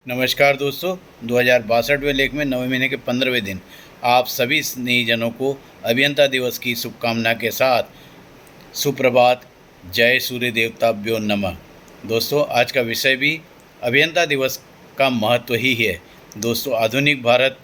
नमस्कार दोस्तों। 2062वें लेख में 9वें महीने के 15वें दिन आप सभी स्नेहीजनों को अभियंता दिवस की शुभकामना के साथ सुप्रभात। जय सूर्य देवताभ्यो नमः। दोस्तों, आज का विषय भी अभियंता दिवस का महत्व ही है। दोस्तों, आधुनिक भारत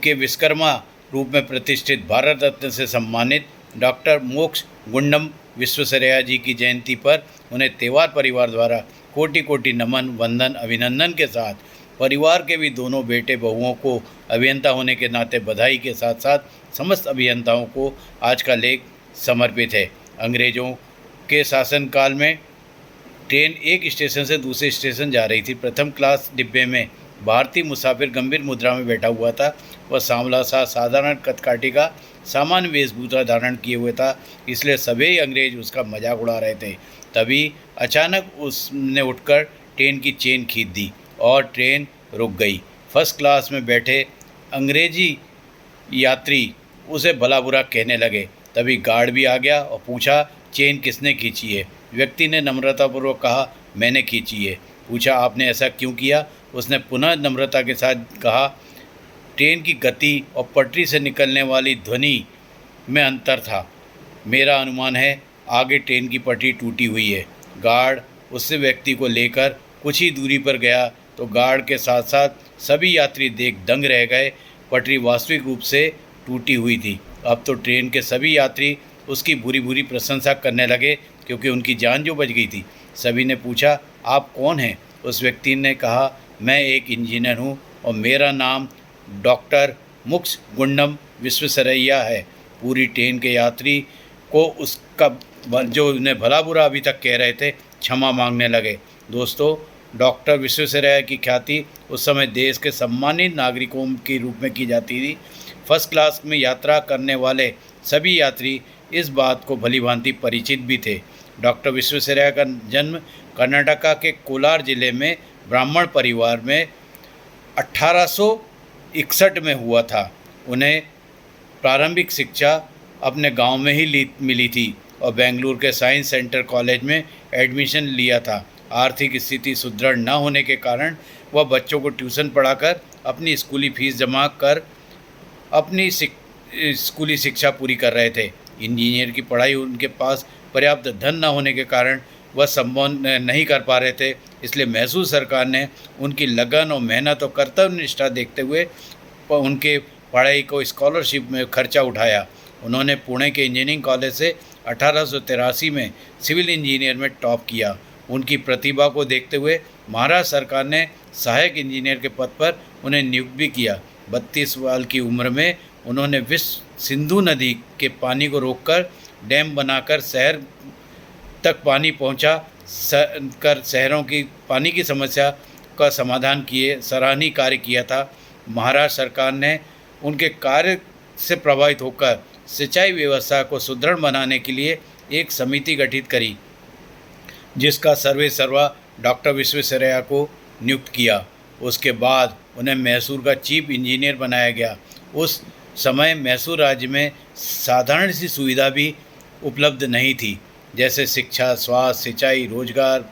के विश्वकर्मा रूप में प्रतिष्ठित भारत रत्न से सम्मानित डॉक्टर मोक्ष गुंडम विश्वेश्वरैया जी की जयंती पर उन्हें त्योहार परिवार द्वारा कोटि कोटि नमन, वंदन, अभिनंदन के साथ परिवार के भी दोनों बेटे बहुओं को अभियंता होने के नाते बधाई के साथ साथ समस्त अभियंताओं को आज का लेख समर्पित है। अंग्रेज़ों के शासनकाल में ट्रेन एक स्टेशन से दूसरे स्टेशन जा रही थी। प्रथम क्लास डिब्बे में भारतीय मुसाफिर गंभीर मुद्रा में बैठा हुआ था। वह सांवला सा साधारण कदकाठी का सामान्य वेशभूषा धारण किए हुए था, इसलिए सभी अंग्रेज उसका मजाक उड़ा रहे थे। तभी अचानक उसने उठकर ट्रेन की चेन खींच दी और ट्रेन रुक गई। फर्स्ट क्लास में बैठे अंग्रेजी यात्री उसे भला बुरा कहने लगे। तभी गार्ड भी आ गया और पूछा, चेन किसने खींची है? व्यक्ति ने नम्रतापूर्वक कहा, मैंने खींची है। पूछा, आपने ऐसा क्यों किया? उसने पुनः नम्रता के साथ कहा, ट्रेन की गति और पटरी से निकलने वाली ध्वनि में अंतर था। मेरा अनुमान है आगे ट्रेन की पटरी टूटी हुई है। गार्ड उस व्यक्ति को लेकर कुछ ही दूरी पर गया तो गार्ड के साथ साथ सभी यात्री देख दंग रह गए। पटरी वास्तविक रूप से टूटी हुई थी। अब तो ट्रेन के सभी यात्री उसकी बुरी बुरी प्रशंसा करने लगे क्योंकि उनकी जान जो बच गई थी। सभी ने पूछा, आप कौन हैं? उस व्यक्ति ने कहा, मैं एक इंजीनियर हूँ और मेरा नाम डॉक्टर मोक्ष गुंडम विश्वेश्वरैया है। पूरी ट्रेन के यात्री को उसका जो उन्हें भला बुरा अभी तक कह रहे थे क्षमा मांगने लगे। दोस्तों, डॉक्टर विश्वेश्वरैया की ख्याति उस समय देश के सम्मानित नागरिकों के रूप में की जाती थी। फर्स्ट क्लास में यात्रा करने वाले सभी यात्री इस बात को भलीभांति परिचित भी थे। डॉक्टर विश्वेश्वरैया का जन्म कर्नाटका के कोलार जिले में ब्राह्मण परिवार में 1861 में हुआ था। उन्हें प्रारंभिक शिक्षा अपने गांव में ही मिली थी और बेंगलुरु के साइंस सेंटर कॉलेज में एडमिशन लिया था। आर्थिक स्थिति सुदृढ़ न होने के कारण वह बच्चों को ट्यूशन पढ़ाकर अपनी स्कूली फीस जमा कर अपनी स्कूली शिक्षा पूरी कर रहे थे। इंजीनियर की पढ़ाई उनके पास पर्याप्त धन न होने के कारण वह संभव नहीं कर पा रहे थे। इसलिए मैसूर सरकार ने उनकी लगन और मेहनत और कर्तव्य निष्ठा देखते हुए उनके पढ़ाई को स्कॉलरशिप में खर्चा उठाया। उन्होंने पुणे के इंजीनियरिंग कॉलेज से 1883 में सिविल इंजीनियर में टॉप किया। उनकी प्रतिभा को देखते हुए महाराष्ट्र सरकार ने सहायक इंजीनियर के पद पर उन्हें नियुक्त भी किया। 32 साल की उम्र में उन्होंने विश्व सिंधु नदी के पानी को रोककर डैम बनाकर शहर तक पानी पहुंचा कर शहरों की पानी की समस्या का समाधान किए सराहनीय कार्य किया था। महाराष्ट्र सरकार ने उनके कार्य से प्रभावित होकर सिंचाई व्यवस्था को सुदृढ़ बनाने के लिए एक समिति गठित करी, जिसका सर्वे सर्वा डॉक्टर विश्वेश्वरैया को नियुक्त किया। उसके बाद उन्हें मैसूर का चीफ इंजीनियर बनाया गया। उस समय मैसूर राज्य में साधारण सी सुविधा भी उपलब्ध नहीं थी, जैसे शिक्षा, स्वास्थ्य, सिंचाई, रोजगार,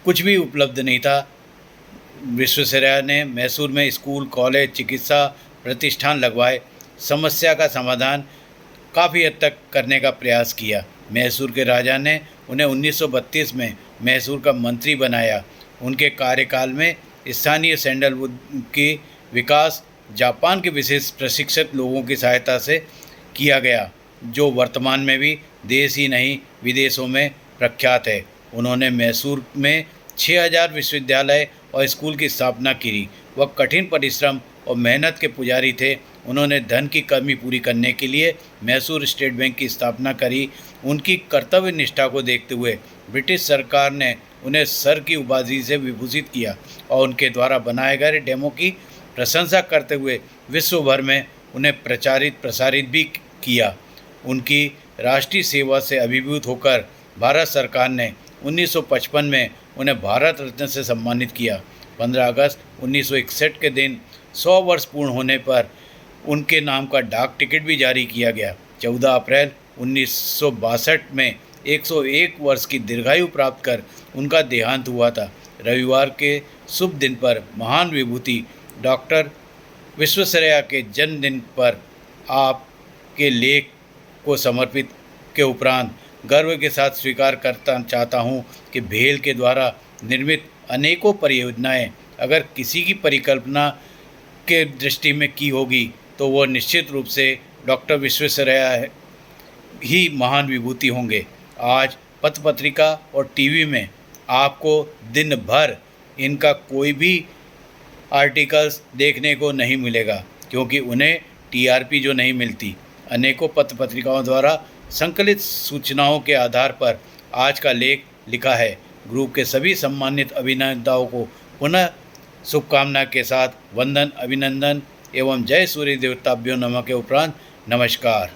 कुछ भी उपलब्ध नहीं था। विश्वेश्वरैया ने मैसूर में स्कूल, कॉलेज, चिकित्सा प्रतिष्ठान लगवाए। समस्या का समाधान काफ़ी हद तक करने का प्रयास किया। मैसूर के राजा ने उन्हें 1932 में मैसूर का मंत्री बनाया। उनके कार्यकाल में स्थानीय सैंडलवुड की विकास जापान के विशेष प्रशिक्षित लोगों की सहायता से किया गया, जो वर्तमान में भी देश ही नहीं विदेशों में प्रख्यात है। उन्होंने मैसूर में 6000 विश्वविद्यालय और स्कूल की स्थापना की। वह कठिन परिश्रम और मेहनत के पुजारी थे। उन्होंने धन की कमी पूरी करने के लिए मैसूर स्टेट बैंक की स्थापना करी। उनकी कर्तव्य निष्ठा को देखते हुए ब्रिटिश सरकार ने उन्हें सर की उपाधि से विभूषित किया और उनके द्वारा बनाए गए डेमो की प्रशंसा करते हुए विश्व भर में उन्हें प्रसारित भी किया। उनकी राष्ट्रीय सेवा से अभिभूत होकर भारत सरकार ने 1955 में उन्हें भारत रत्न से सम्मानित किया। 15 अगस्त 1961 के दिन 100 वर्ष पूर्ण होने पर उनके नाम का डाक टिकट भी जारी किया गया। 14 अप्रैल 1962 में 101 वर्ष की दीर्घायु प्राप्त कर उनका देहांत हुआ था। रविवार के शुभ दिन पर महान विभूति डॉक्टर विश्वेश्वरैया के जन्मदिन पर आपके लेख को समर्पित के उपरांत गर्व के साथ स्वीकार करता चाहता हूं कि भेल के द्वारा निर्मित अनेकों परियोजनाएं अगर किसी की परिकल्पना के दृष्टि में की होगी तो वह निश्चित रूप से डॉक्टर विश्वेश्वरैया ही महान विभूति होंगे। आज पत्र पत्रिका और टीवी में आपको दिन भर इनका कोई भी आर्टिकल्स देखने को नहीं मिलेगा, क्योंकि उन्हें टीआरपी जो नहीं मिलती। अनेकों पत्र पत्रिकाओं द्वारा संकलित सूचनाओं के आधार पर आज का लेख लिखा है। ग्रुप के सभी सम्मानित अभिनेताओं को पुनः शुभकामना के साथ वंदन, अभिनंदन एवं जय सूर्य देवताभ्यो नमः के उपरांत नमस्कार।